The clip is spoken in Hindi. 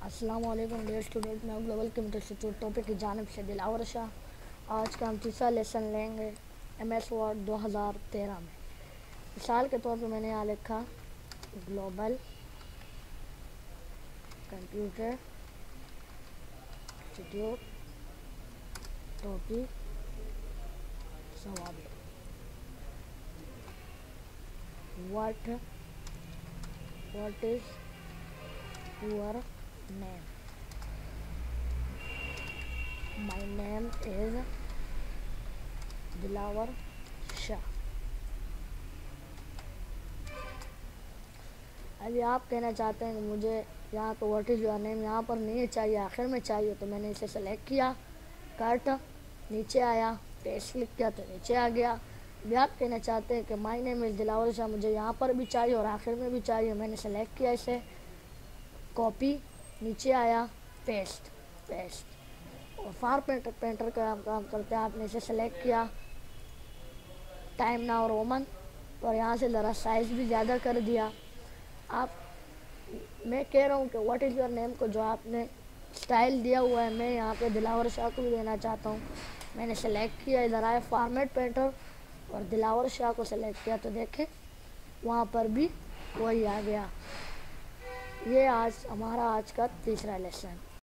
अस्सलाम वालेकुम डियर स्टूडेंट, मैं ग्लोबल कंप्यूटर इंस्टीट्यूट टॉपिक की जानिब से दिलावर शाह। आज का हम तीसरा लेसन लेंगे MS वर्ड 2013 में। मिसाल के तौर पे मैंने यहाँ लिखा ग्लोबल कंप्यूटर इंस्टीट्यूट टॉपिक सवाल what is your name. My name is Dilawar Shah. अभी आप कहना चाहते हैं कि मुझे यहाँ पर व्हाट इज़ योर नेम यहाँ पर नहीं चाहिए, आखिर में चाहिए, तो मैंने इसे सेलेक्ट किया, कट, नीचे आया, पेस्ट क्लिक किया तो नीचे आ गया। अभी आप कहना चाहते हैं कि my name is Dilawar Shah, मुझे यहाँ पर भी चाहिए और आखिर में भी चाहिए, मैंने सेलेक्ट किया, इसे कॉपी, नीचे आया, पेस्ट और पेंटर का काम करते हैं। आपने इसे सेलेक्ट किया, टाइम नाउ रोमन, और यहाँ से ज़रा साइज़ भी ज़्यादा कर दिया। मैं कह रहा हूँ कि व्हाट इज़ योर नेम को जो आपने स्टाइल दिया हुआ है, मैं यहाँ पे दिलावर शाह को भी देना चाहता हूँ। मैंने सेलेक्ट किया, इधर आया फॉर्मेट पेंटर और दिलावर शाह को सेलेक्ट किया तो देखें वहाँ पर भी वही आ गया। ये हमारा आज का तीसरा लेसन।